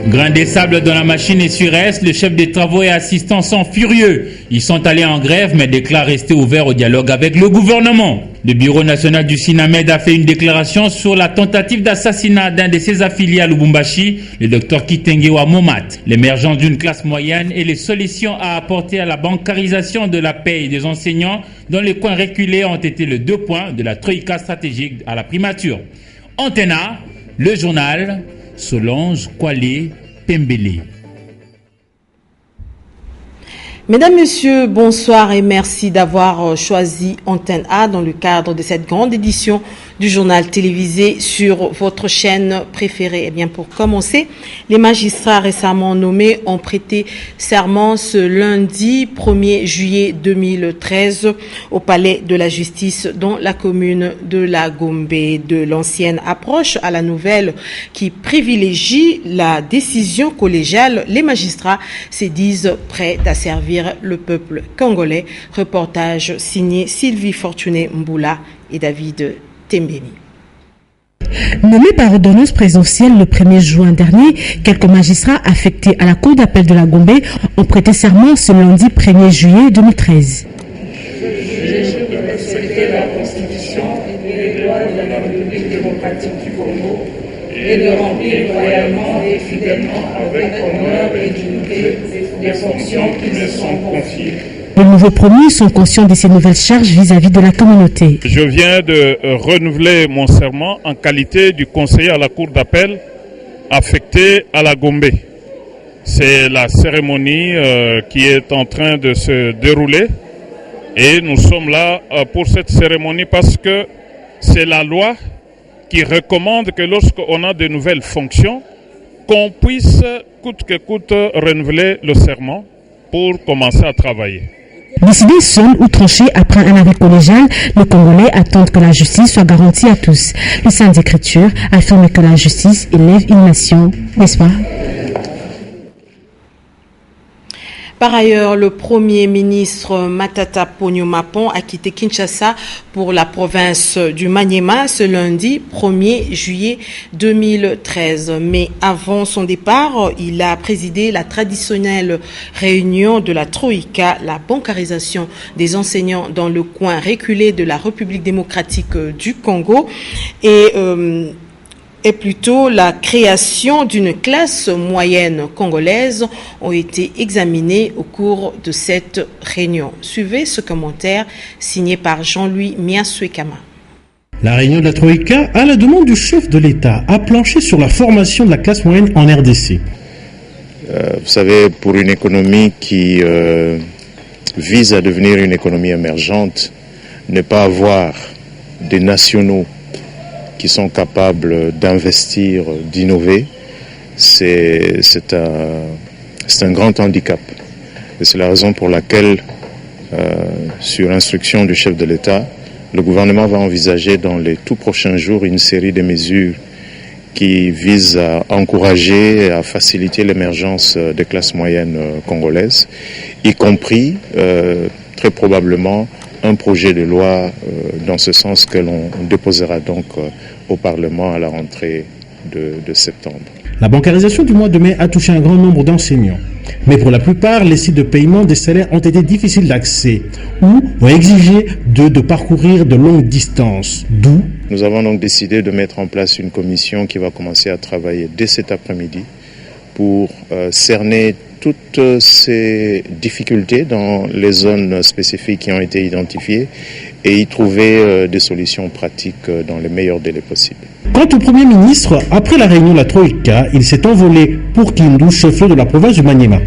Grain des sables dans la machine et sur S, le chef des travaux et assistants sont furieux. Ils sont allés en grève mais déclarent rester ouverts au dialogue avec le gouvernement. Le Bureau national du Sinamed a fait une déclaration sur la tentative d'assassinat d'un de ses affiliés à Lubumbashi, le docteur Kitengewa Momat. L'émergence d'une classe moyenne et les solutions à apporter à la bancarisation de la paie des enseignants dans les coins reculés ont été les 2 points de la troïka stratégique à la primature. Antenne A, le journal, Solange Kwale Pembele. Mesdames, Messieurs, bonsoir et merci d'avoir choisi Antenne A dans le cadre de cette grande édition du journal télévisé sur votre chaîne préférée. Eh bien, pour commencer, les magistrats récemment nommés ont prêté serment ce lundi 1er juillet 2013 au palais de la justice dans la commune de la Gombe. De l'ancienne approche à la nouvelle qui privilégie la décision collégiale, les magistrats se disent prêts à servir le peuple congolais. Reportage signé Sylvie Fortuné Mboula et David Tembeni. Nommés par ordonnance présidentielle le 1er juin dernier, quelques magistrats affectés à la cour d'appel de la Gombe ont prêté serment ce lundi 1er juillet 2013. Je de respecter la Constitution et les lois de la République démocratique du Congo et de remplir loyalement et fidèlement avec honneur et dignité les fonctions qui me sont confiées. Les nouveaux promus sont conscients de ces nouvelles charges vis-à-vis de la communauté. Je viens de renouveler mon serment en qualité du conseiller à la cour d'appel affecté à la Gombe. C'est la cérémonie qui est en train de se dérouler et nous sommes là pour cette cérémonie parce que c'est la loi qui recommande que lorsqu'on a de nouvelles fonctions, qu'on puisse coûte que coûte renouveler le serment pour commencer à travailler. Décider seul ou tranché après un avis collégial, les Congolais attendent que la justice soit garantie à tous. Le Saint d'Écriture affirme que la justice élève une nation, n'est-ce pas? Par ailleurs, le Premier ministre Matata Ponyo Mapon a quitté Kinshasa pour la province du Maniema ce lundi 1er juillet 2013. Mais avant son départ, il a présidé la traditionnelle réunion de la Troïka, la bancarisation des enseignants dans le coin reculé de la République démocratique du Congo et plutôt la création d'une classe moyenne congolaise ont été examinées au cours de cette réunion. Suivez ce commentaire signé par Jean-Louis Miaswekama. La réunion de la Troïka, à la demande du chef de l'État, a planché sur la formation de la classe moyenne en RDC. Vous savez, pour une économie qui vise à devenir une économie émergente, ne pas avoir des nationaux qui sont capables d'investir, d'innover, c'est un grand handicap. Et c'est la raison pour laquelle, sur instruction du chef de l'État, le gouvernement va envisager dans les tout prochains jours une série de mesures qui visent à encourager et à faciliter l'émergence des classes moyennes congolaises, y compris très probablement un projet de loi dans ce sens que l'on déposera donc au Parlement à la rentrée de septembre. La bancarisation du mois de mai a touché un grand nombre d'enseignants. Mais pour la plupart, les sites de paiement des salaires ont été difficiles d'accès ou ont exigé de parcourir de longues distances. D'où nous avons donc décidé de mettre en place une commission qui va commencer à travailler dès cet après-midi pour cerner toutes ces difficultés dans les zones spécifiques qui ont été identifiées et y trouver des solutions pratiques dans les meilleurs délais possibles. Quant au Premier ministre, après la réunion de la Troïka, il s'est envolé pour Kindu, chef-lieu de la province du Maniema.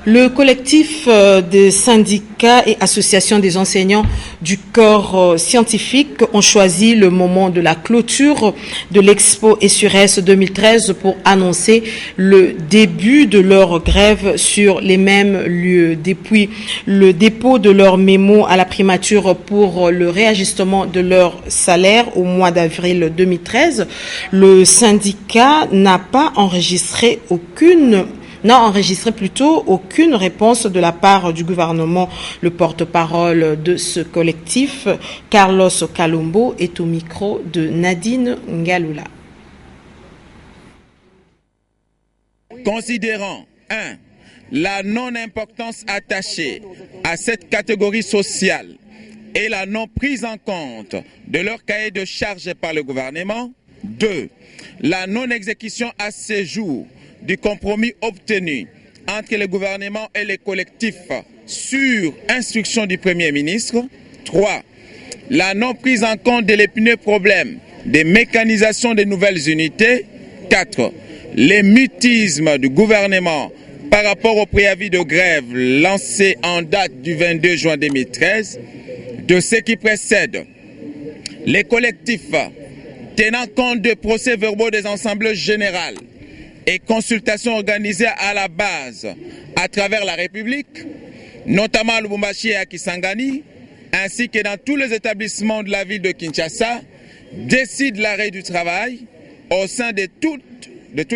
Le collectif des syndicats et associations des enseignants du corps scientifique ont choisi le moment de la clôture de l'Expo Essures 2013 pour annoncer le début de leur grève sur les mêmes lieux. Depuis le dépôt de leur mémo à la primature pour le réajustement de leur salaire au mois d'avril 2013, le syndicat n'a enregistré aucune réponse de la part du gouvernement. Le porte-parole de ce collectif, Carlos Kalombo, est au micro de Nadine Ngalula. Considérant 1. La non-importance attachée à cette catégorie sociale et la non-prise en compte de leur cahier de charges par le gouvernement. 2. La non-exécution à ce jour du compromis obtenu entre le gouvernement et les collectifs sur instruction du Premier ministre. 3. La non-prise en compte de l'épineux problème des mécanisations des nouvelles unités. 4. Les mutismes du gouvernement par rapport au préavis de grève lancé en date du 22 juin 2013. De ce qui précède, les collectifs tenant compte de procès-verbaux des assemblées générales et consultations organisées à la base à travers la République, notamment à Lubumbashi et à Kisangani, ainsi que dans tous les établissements de la ville de Kinshasa, décident l'arrêt du travail au sein de tous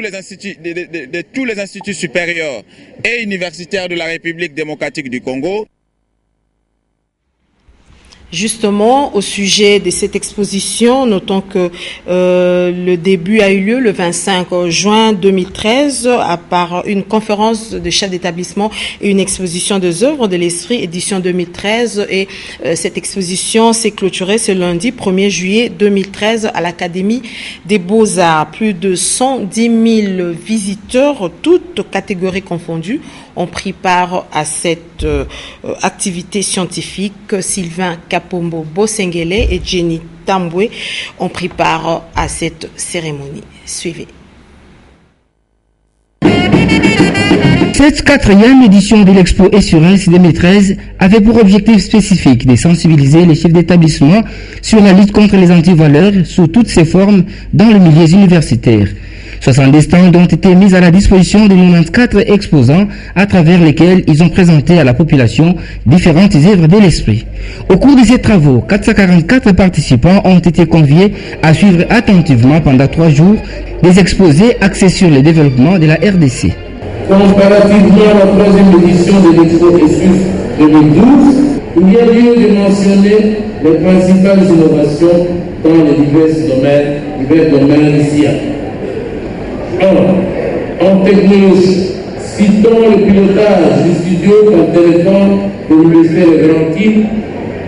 les instituts supérieurs et universitaires de la République démocratique du Congo. Justement, au sujet de cette exposition, notons que le début a eu lieu le 25 juin 2013 par une conférence de chefs d'établissement et une exposition des œuvres de l'Esprit, édition 2013. Et cette exposition s'est clôturée ce lundi 1er juillet 2013 à l'Académie des Beaux-Arts. Plus de 110 000 visiteurs, toutes catégories confondues, ont pris part à cette activité scientifique. Sylvain Kapombo Bosengele et Jenny Tambwe ont pris part à cette cérémonie. Suivez. Cette 4e édition de l'Expo Essures 2013 avait pour objectif spécifique de sensibiliser les chefs d'établissement sur la lutte contre les antivaleurs sous toutes ses formes dans les milieux universitaires. 70 stands ont été mis à la disposition de 94 exposants à travers lesquels ils ont présenté à la population différentes œuvres de l'esprit. Au cours de ces travaux, 444 participants ont été conviés à suivre attentivement pendant 3 jours des exposés axés sur le développement de la RDC. Comparativement à la 3e édition de l'Expo Essures 2012, il y a lieu de mentionner les principales innovations dans les divers domaines ici. 1. En technologie, citons le pilotage du studio par téléphone de l'Université de Laurentine,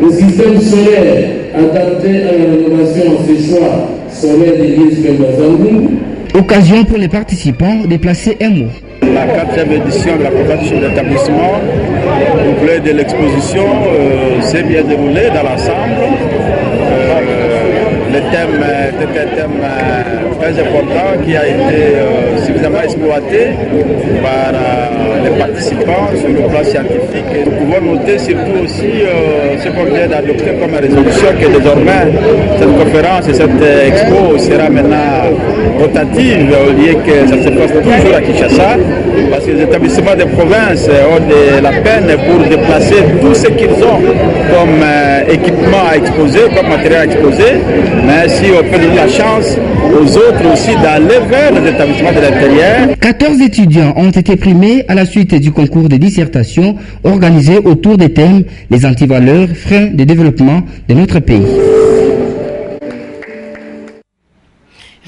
le système solaire adapté à la rénovation en séchoir solaire des lieux Bazangou. Occasion pour les participants de placer un mot. La 4e édition de la conférence d'établissement, complet de l'exposition, s'est bien déroulée dans l'ensemble. Le thème était un thème très important qui a été suffisamment exploité par les participants sur le plan scientifique. Et nous pouvons noter surtout aussi ce qu'on vient d'adopter comme résolution, que désormais cette conférence et cette expo sera maintenant rotative au lieu que ça se fasse toujours à Kinshasa, parce que les établissements de province ont de la peine pour déplacer tout ce qu'ils ont comme équipement à exposer, comme matériel à exposer. Mais si on peut donner la chance aux autres aussi d'aller vers les établissements de l'intérieur. 14 étudiants ont été primés à la suite du concours de dissertation organisé autour des thèmes les antivaleurs, freins de développement de notre pays.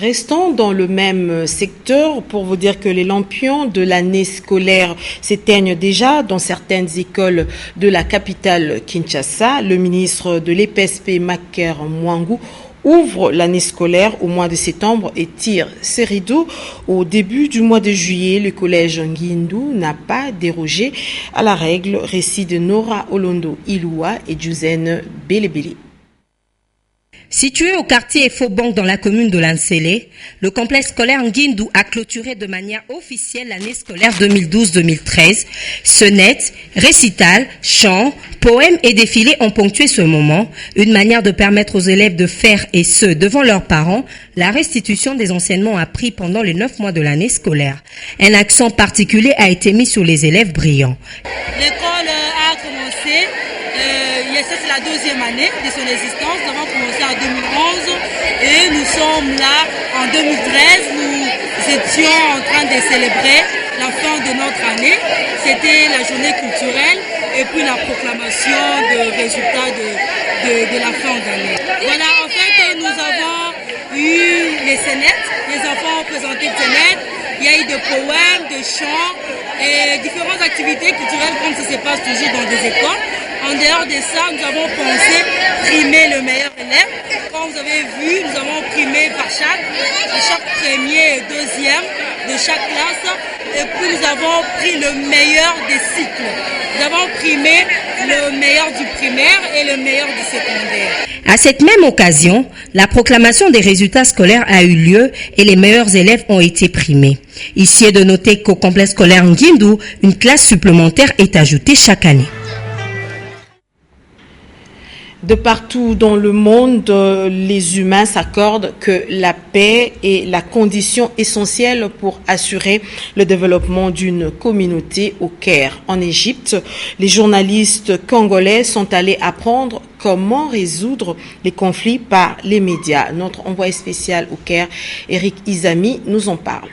Restons dans le même secteur pour vous dire que les lampions de l'année scolaire s'éteignent déjà dans certaines écoles de la capitale Kinshasa. Le ministre de l'EPSP, Maker Mwangu, ouvre l'année scolaire au mois de septembre et tire ses rideaux. Au début du mois de juillet, le collège Ngindu n'a pas dérogé à la règle. Récit de Nora Olondo Iloua et Juzen Belebele. Situé au quartier Faubank dans la commune de Lansele, le complexe scolaire Nguindou a clôturé de manière officielle l'année scolaire 2012-2013. Sonnette, récital, chants, poèmes et défilés ont ponctué ce moment, une manière de permettre aux élèves de faire, et ce, devant leurs parents, la restitution des enseignements appris pendant les 9 mois de l'année scolaire. Un accent particulier a été mis sur les élèves brillants. L'école a commencé, c'est la 2e année de son existence. Nous avons commencé en 2011 et nous sommes là en 2013. Nous étions en train de célébrer la fin de notre année. C'était la journée culturelle et puis la proclamation des résultats de la fin d'année. Voilà, en fait, nous avons eu les scénettes. Les enfants ont présenté des scénettes. Il y a eu des poèmes, des chants et différentes activités culturelles comme ça se passe toujours dans des écoles. En dehors de ça, nous avons pensé primer le meilleur élève. Comme vous avez vu, nous avons primé par chaque premier et deuxième de chaque classe. Et puis nous avons pris le meilleur des cycles. Nous avons primé le meilleur du primaire et le meilleur du secondaire. À cette même occasion, la proclamation des résultats scolaires a eu lieu et les meilleurs élèves ont été primés. Ici est de noter qu'au complexe scolaire Nguindou, une classe supplémentaire est ajoutée chaque année. De partout dans le monde, les humains s'accordent que la paix est la condition essentielle pour assurer le développement d'une communauté au Caire. En Égypte, les journalistes congolais sont allés apprendre comment résoudre les conflits par les médias. Notre envoyé spécial au Caire, Eric Izami, nous en parle.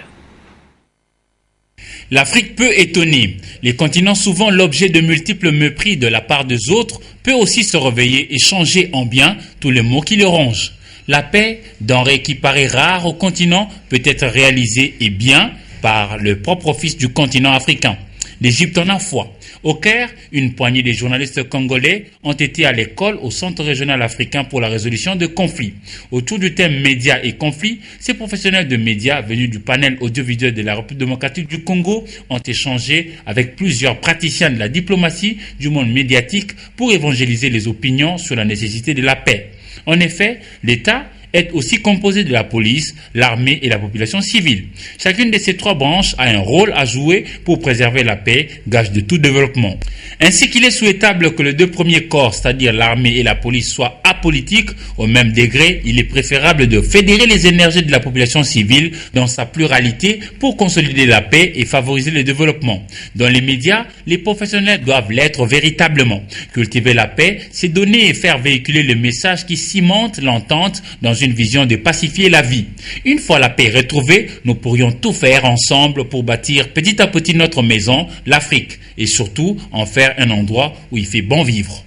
L'Afrique peut étonner. Les continents, souvent l'objet de multiples mépris de la part des autres, peut aussi se réveiller et changer en bien tous les maux qui le rongent. La paix, denrée qui paraît rare au continent, peut être réalisée et bien par le propre fils du continent africain. L'Égypte en a foi. Au Caire, une poignée de journalistes congolais ont été à l'école au Centre régional africain pour la résolution de conflits. Autour du thème médias et conflits, ces professionnels de médias venus du panel audiovisuel de la République démocratique du Congo ont échangé avec plusieurs praticiens de la diplomatie du monde médiatique pour évangéliser les opinions sur la nécessité de la paix. En effet, l'État est aussi composé de la police, l'armée et la population civile. Chacune de ces 3 branches a un rôle à jouer pour préserver la paix, gage de tout développement. Ainsi qu'il est souhaitable que les 2 premiers corps, c'est-à-dire l'armée et la police, soient apolitiques au même degré, il est préférable de fédérer les énergies de la population civile dans sa pluralité pour consolider la paix et favoriser le développement. Dans les médias, les professionnels doivent l'être véritablement. Cultiver la paix, c'est donner et faire véhiculer le message qui cimente l'entente dans une vision de pacifier la vie. Une fois la paix retrouvée, nous pourrions tout faire ensemble pour bâtir petit à petit notre maison, l'Afrique, et surtout en faire un endroit où il fait bon vivre.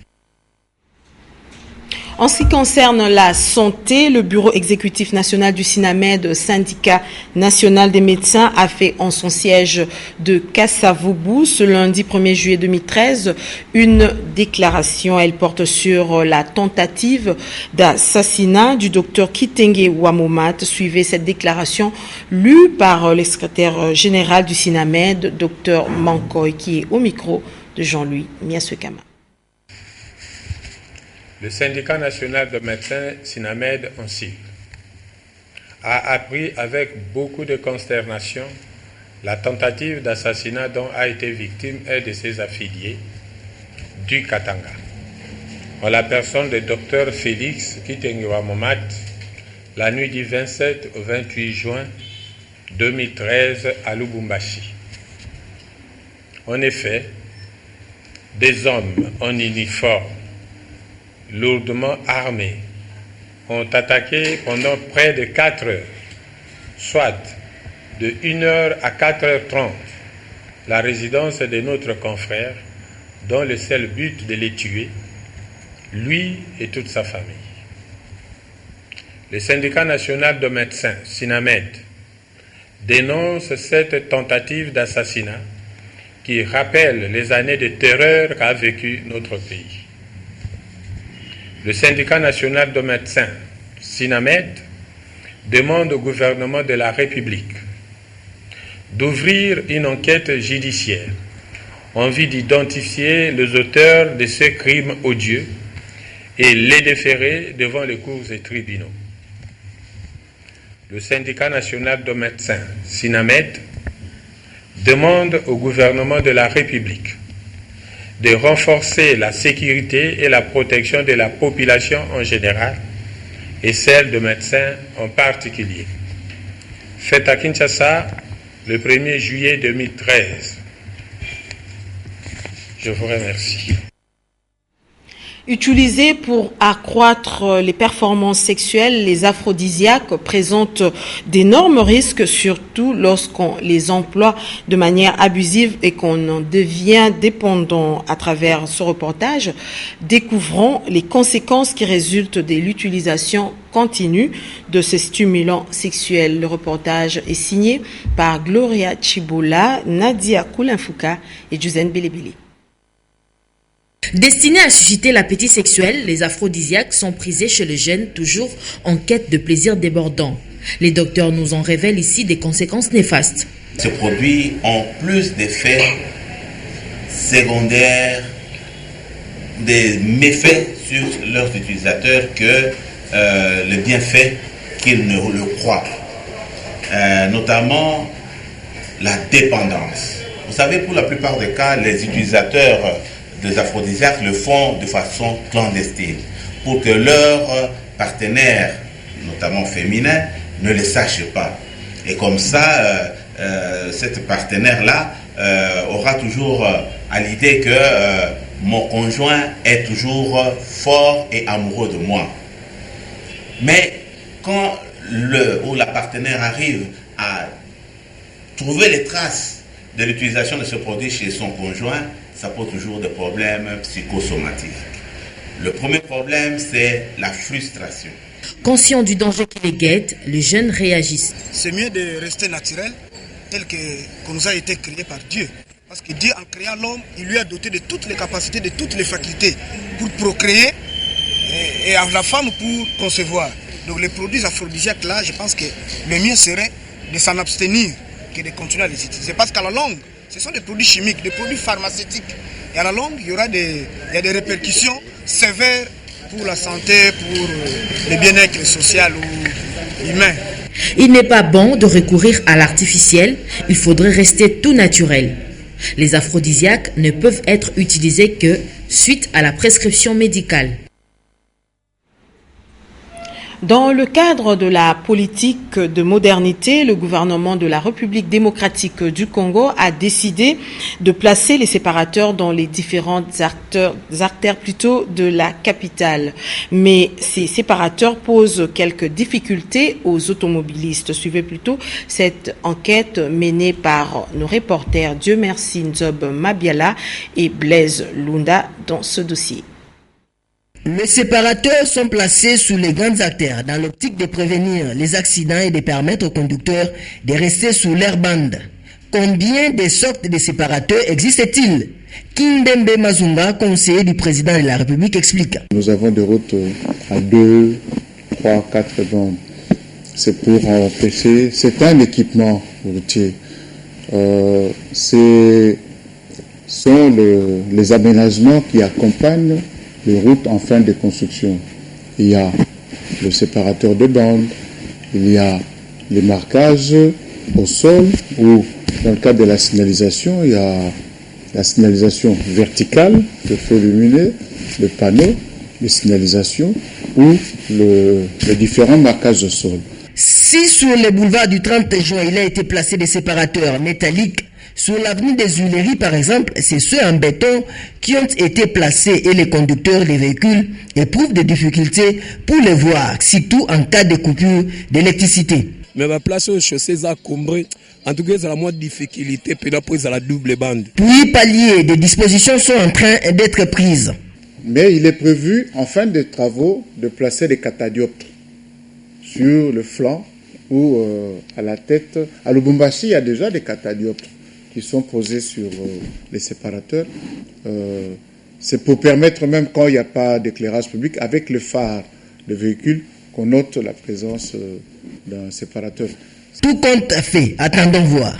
En ce qui concerne la santé, le bureau exécutif national du SINAMED, syndicat national des médecins, a fait en son siège de Kassavoubou ce lundi 1er juillet 2013 une déclaration. Elle porte sur la tentative d'assassinat du docteur Kitenge Wamomat. Suivez cette déclaration lue par le secrétaire général du SINAMED, docteur Mankoy, qui est au micro de Jean-Louis Miassekama. Le syndicat national de médecins SINAMED en sigle a appris avec beaucoup de consternation la tentative d'assassinat dont a été victime un de ses affiliés du Katanga, en la personne du docteur Félix Kitenge Wamomat, la nuit du 27 au 28 juin 2013 à Lubumbashi. En effet, des hommes en uniforme lourdement armés ont attaqué pendant près de 4 heures, soit de 1h à 4h30, la résidence de notre confrère, dont le seul but de les tuer, lui et toute sa famille. Le syndicat national de médecins, SINAMED, dénonce cette tentative d'assassinat qui rappelle les années de terreur qu'a vécu notre pays. Le syndicat national de médecins, SINAMED, demande au gouvernement de la République d'ouvrir une enquête judiciaire en vue d'identifier les auteurs de ces crimes odieux et les déférer devant les cours et tribunaux. Le syndicat national de médecins, SINAMED, demande au gouvernement de la République de renforcer la sécurité et la protection de la population en général et celle de médecins en particulier. Fait à Kinshasa le 1er juillet 2013. Je vous remercie. Utilisés pour accroître les performances sexuelles, les aphrodisiaques présentent d'énormes risques, surtout lorsqu'on les emploie de manière abusive et qu'on en devient dépendant. À travers ce reportage, découvrons les conséquences qui résultent de l'utilisation continue de ces stimulants sexuels. Le reportage est signé par Gloria Chibola, Nadia Koulinfouka et Juzen Belebele. Destinés à susciter l'appétit sexuel, les aphrodisiaques sont prisés chez les jeunes toujours en quête de plaisir débordant. Les docteurs nous en révèlent ici des conséquences néfastes. Ces produits ont plus d'effets secondaires, des méfaits sur leurs utilisateurs que les bienfaits qu'ils ne le croient. Notamment la dépendance. Vous savez, pour la plupart des cas, les utilisateurs des aphrodisiaques le font de façon clandestine pour que leurs partenaires, notamment féminins, ne les sachent pas. Et comme ça, cette partenaire-là aura toujours à l'idée que mon conjoint est toujours fort et amoureux de moi. Mais quand le ou la partenaire arrive à trouver les traces de l'utilisation de ce produit chez son conjoint, ça pose toujours des problèmes psychosomatiques. Le premier problème, c'est la frustration. Conscients du danger qui les guette, les jeunes réagissent. C'est mieux de rester naturel, tel qu'on nous a été créé par Dieu. Parce que Dieu, en créant l'homme, il lui a doté de toutes les capacités, de toutes les facultés pour procréer et à la femme pour concevoir. Donc les produits aphrodisiaques là, je pense que le mieux serait de s'en abstenir que de continuer à les utiliser. Parce qu'à la longue, ce sont des produits chimiques, des produits pharmaceutiques. Et à la longue, il y a des répercussions sévères pour la santé, pour le bien-être social ou humain. Il n'est pas bon de recourir à l'artificiel, il faudrait rester tout naturel. Les aphrodisiaques ne peuvent être utilisés que suite à la prescription médicale. Dans le cadre de la politique de modernité, le gouvernement de la République démocratique du Congo a décidé de placer les séparateurs dans les différentes artères plutôt de la capitale. Mais ces séparateurs posent quelques difficultés aux automobilistes. Suivez plutôt cette enquête menée par nos reporters Dieu merci Nzob Mabiala et Blaise Lunda dans ce dossier. Les séparateurs sont placés sous les grandes artères dans l'optique de prévenir les accidents et de permettre aux conducteurs de rester sous leur bande. Combien de sortes de séparateurs existent-ils? Kindembe Mazunga, conseiller du président de la République, explique. Nous avons des routes à 2, 3, 4 bandes. C'est pour empêcher. C'est un équipement routier. Ce sont les aménagements qui accompagnent les routes en fin de construction. Il y a le séparateur de bande, il y a les marquages au sol, ou dans le cas de la signalisation, il y a la signalisation verticale, le feu lumineux, le panneau de signalisation ou les différents marquages au sol. Si sur le boulevard du 30 juin, il a été placé des séparateurs métalliques, sur l'avenue des Huileries, par exemple, c'est ceux en béton qui ont été placés et les conducteurs des véhicules éprouvent des difficultés pour les voir, surtout en cas de coupure d'électricité. Mais ma place au chaussée a combré. En tout cas, c'est la moins difficulté, puis après, c'est la double bande. Puis, pallier, des dispositions sont en train d'être prises. Mais il est prévu, en fin de travaux, de placer des catadioptres sur le flanc ou à la tête. À Lubumbashi, il y a déjà des catadioptres qui sont posés sur les séparateurs. C'est pour permettre, même quand il n'y a pas d'éclairage public, avec le phare de véhicule, qu'on note la présence d'un séparateur. Tout compte fait, attendons voir.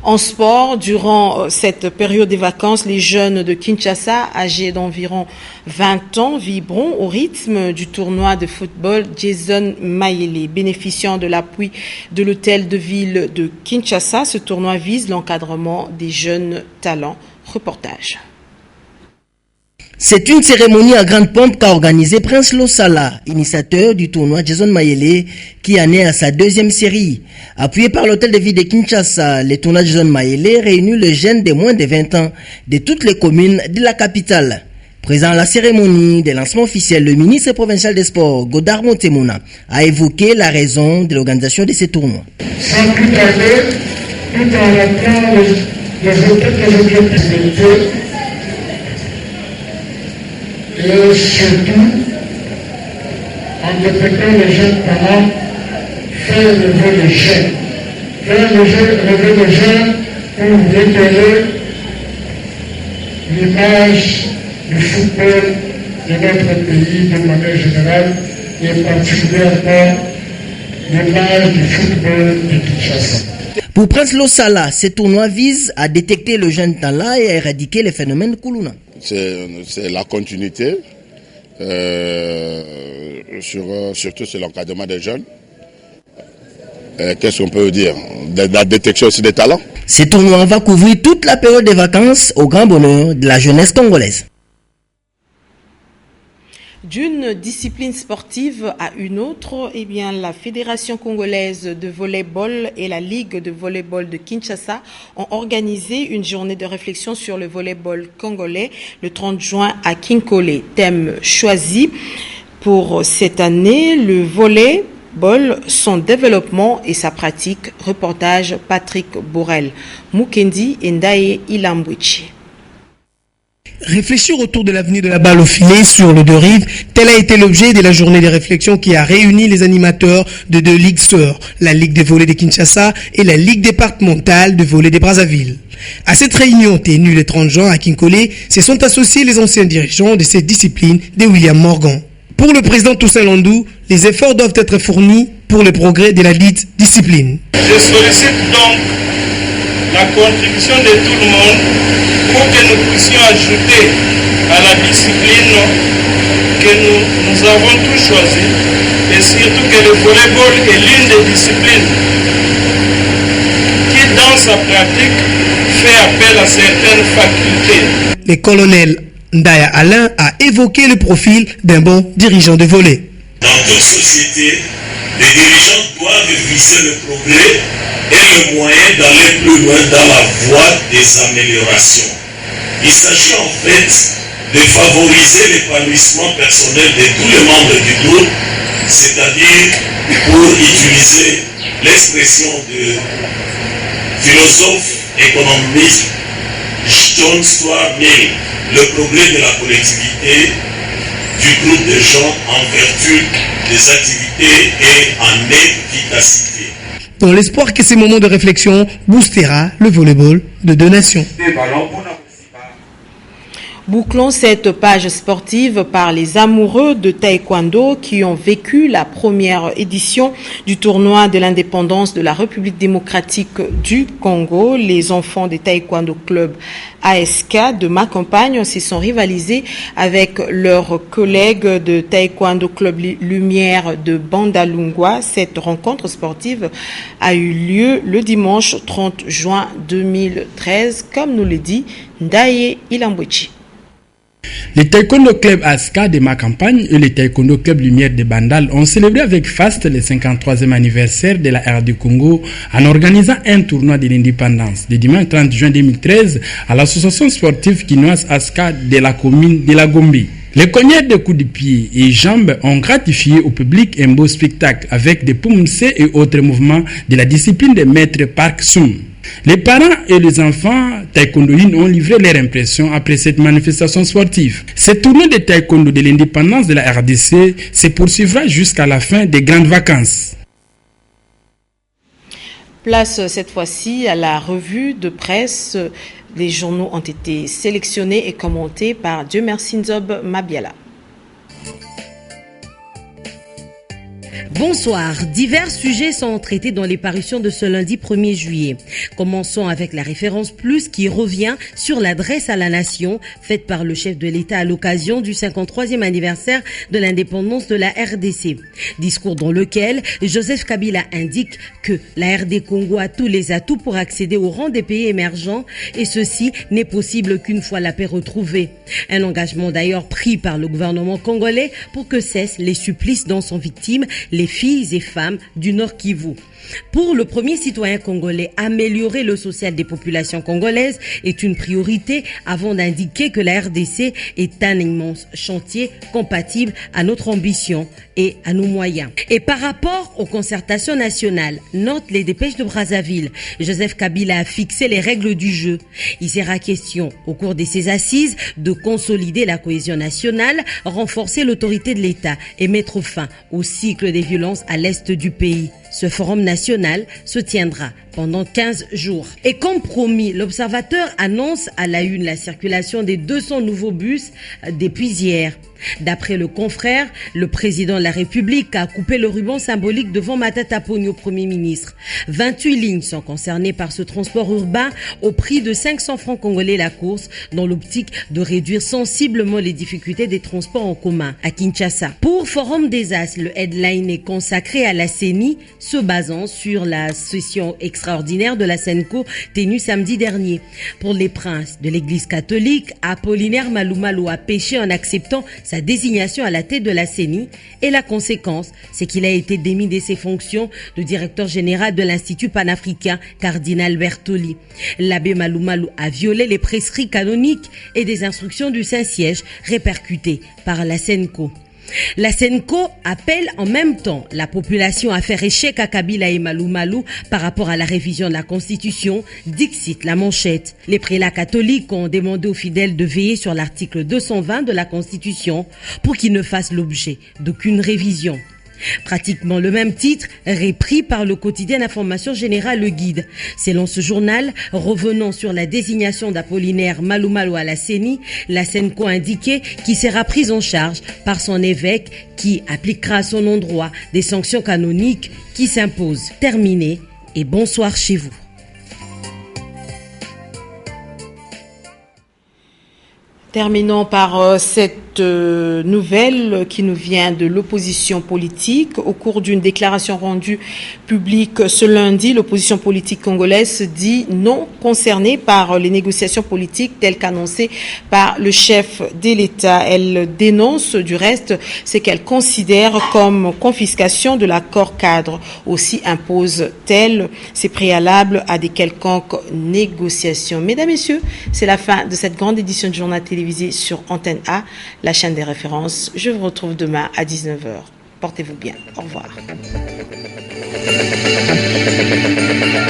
En sport, durant cette période des vacances, les jeunes de Kinshasa, âgés d'environ 20 ans, vibreront au rythme du tournoi de football Jason Mayele. Bénéficiant de l'appui de l'hôtel de ville de Kinshasa, ce tournoi vise l'encadrement des jeunes talents. Reportage. C'est une cérémonie à grande pompe qu'a organisée Prince Losala, initiateur du tournoi Jason Mayele, qui en est à sa deuxième série. Appuyé par l'hôtel de ville de Kinshasa, le tournoi Jason Mayele réunit les jeunes de moins de 20 ans de toutes les communes de la capitale. Présent à la cérémonie de lancement officiel, le ministre provincial des Sports, Godard Montemuna, a évoqué la raison de l'organisation de ces tournois. Sans plus tarder, tout en rappelant les objectifs de jeu, et surtout, en détectant les jeunes talents, faire lever les jeunes. Faire lever les jeunes pour révéler l'image du football de notre pays de manière générale et particulièrement l'image du football de Kinshasa. Pour Prince Losala, ce tournoi vise à détecter le jeune talent et à éradiquer les phénomènes Kuluna. C'est la continuité, surtout sur l'encadrement des jeunes. Qu'est-ce qu'on peut dire? La détection aussi des talents. Ce tournoi va couvrir toute la période des vacances au grand bonheur de la jeunesse congolaise. D'une discipline sportive à une autre, la Fédération congolaise de volleyball et la Ligue de volleyball de Kinshasa ont organisé une journée de réflexion sur le volleyball congolais le 30 juin à Kinkole. Thème choisi pour cette année, le volleyball, son développement et sa pratique. Reportage Patrick Borel, Mukendi et Ndaye Ilambwichi. Réfléchir autour de l'avenir de la balle au filet sur le deux rives, tel a été l'objet de la journée de réflexion qui a réuni les animateurs de deux ligues sœurs, la Ligue de volley de Kinshasa et la Ligue départementale de volley de Brazzaville. À cette réunion tenue le 30 juin à Kinkole, se sont associés les anciens dirigeants de cette discipline de William Morgan. Pour le président Toussaint Landou, les efforts doivent être fournis pour le progrès de la dite discipline. Je sollicite donc la contribution de tout le monde pour que nous puissions ajouter à la discipline que nous avons tous choisie et surtout que le volleyball est l'une des disciplines qui dans sa pratique fait appel à certaines facultés. Le colonel Ndaya Alain a évoqué le profil d'un bon dirigeant de volley. Dans toute société, les dirigeants doivent viser le progrès et le moyen d'aller plus loin dans la voie des améliorations. Il s'agit en fait de favoriser l'épanouissement personnel de tous les membres du groupe, c'est-à-dire, pour utiliser l'expression de philosophe économiste John Stuart Mill, le progrès de la collectivité, du groupe de gens en vertu des activités et en efficacité. Dans l'espoir que ces moments de réflexion boostera le volleyball de deux nations. Bouclons cette page sportive par les amoureux de taekwondo qui ont vécu la première édition du tournoi de l'indépendance de la République démocratique du Congo. Les enfants des taekwondo club ASK de ma campagne se sont rivalisés avec leurs collègues de taekwondo club Lumière de Bandalungwa. Cette rencontre sportive a eu lieu le dimanche 30 juin 2013, comme nous le dit Ndaye Ilambwichi. Les Taekwondo Club Aska de ma campagne et les Taekwondo Club Lumière de Bandal ont célébré avec faste le 53e anniversaire de la RD Congo en organisant un tournoi de l'indépendance le dimanche 30 juin 2013 à l'association sportive quinoise Aska de la commune de la Gombe. Les cognères de coups de pied et jambes ont gratifié au public un beau spectacle avec des poumsés et autres mouvements de la discipline de maître Park Sum. Les parents et les enfants taekwondoïnes ont livré leur impression après cette manifestation sportive. Ce tournoi de taekwondo de l'indépendance de la RDC se poursuivra jusqu'à la fin des grandes vacances. Place cette fois-ci à la revue de presse. Les journaux ont été sélectionnés et commentés par Dieu merci Nzob Mabiala. Bonsoir. Divers sujets sont traités dans les parutions de ce lundi 1er juillet. Commençons avec la référence plus qui revient sur l'adresse à la nation faite par le chef de l'État à l'occasion du 53e anniversaire de l'indépendance de la RDC. Discours dans lequel Joseph Kabila indique que la RD Congo a tous les atouts pour accéder au rang des pays émergents et ceci n'est possible qu'une fois la paix retrouvée. Un engagement d'ailleurs pris par le gouvernement congolais pour que cessent les supplices dont sont victimes les filles et femmes du Nord Kivu. Pour le premier citoyen congolais, améliorer le social des populations congolaises est une priorité avant d'indiquer que la RDC est un immense chantier compatible à notre ambition et à nos moyens. Et par rapport aux concertations nationales, note les dépêches de Brazzaville, Joseph Kabila a fixé les règles du jeu. Il sera question, au cours de ces assises, de consolider la cohésion nationale, renforcer l'autorité de l'État et mettre fin au cycle des violences à l'est du pays. Ce forum national se tiendra pendant 15 jours. Et comme promis, l'Observateur annonce à la une la circulation des 200 nouveaux bus depuis hier. D'après le confrère, le président de la République a coupé le ruban symbolique devant Matata Ponyo au Premier ministre. 28 lignes sont concernées par ce transport urbain au prix de 500 francs congolais la course, dans l'optique de réduire sensiblement les difficultés des transports en commun à Kinshasa. Pour Forum des As, le headline est consacré à la CENI, se basant sur la session extraordinaire de la SENCO tenue samedi dernier. Pour les princes de l'Église catholique, Apollinaire Malumalu a péché en acceptant sa désignation à la tête de la CENI et la conséquence, c'est qu'il a été démis de ses fonctions de directeur général de l'Institut panafricain Cardinal Bertoli. L'abbé Malumalu a violé les prescrits canoniques et des instructions du Saint-Siège répercutées par la SENCO. La SENCO appelle en même temps la population à faire échec à Kabila et Malumalu par rapport à la révision de la Constitution, dixit la manchette. Les prélats catholiques ont demandé aux fidèles de veiller sur l'article 220 de la Constitution pour qu'il ne fasse l'objet d'aucune révision. Pratiquement le même titre, repris par le quotidien d'information générale Le Guide. Selon ce journal, revenant sur la désignation d'Apollinaire Malumalu à la CENI, la SENCO a indiqué qu'il sera pris en charge par son évêque qui appliquera à son endroit des sanctions canoniques qui s'imposent. Terminé et bonsoir chez vous. Terminons par cette nouvelle qui nous vient de l'opposition politique. Au cours d'une déclaration rendue publique ce lundi, l'opposition politique congolaise se dit non concernée par les négociations politiques telles qu'annoncées par le chef de l'État. Elle dénonce du reste ce qu'elle considère comme confiscation de l'accord cadre. Aussi impose-t-elle ses préalables à des quelconques négociations. Mesdames, Messieurs, c'est la fin de cette grande édition du journal télévisé sur Antenne A, la chaîne des références. Je vous retrouve demain à 19h. Portez-vous bien. Au revoir.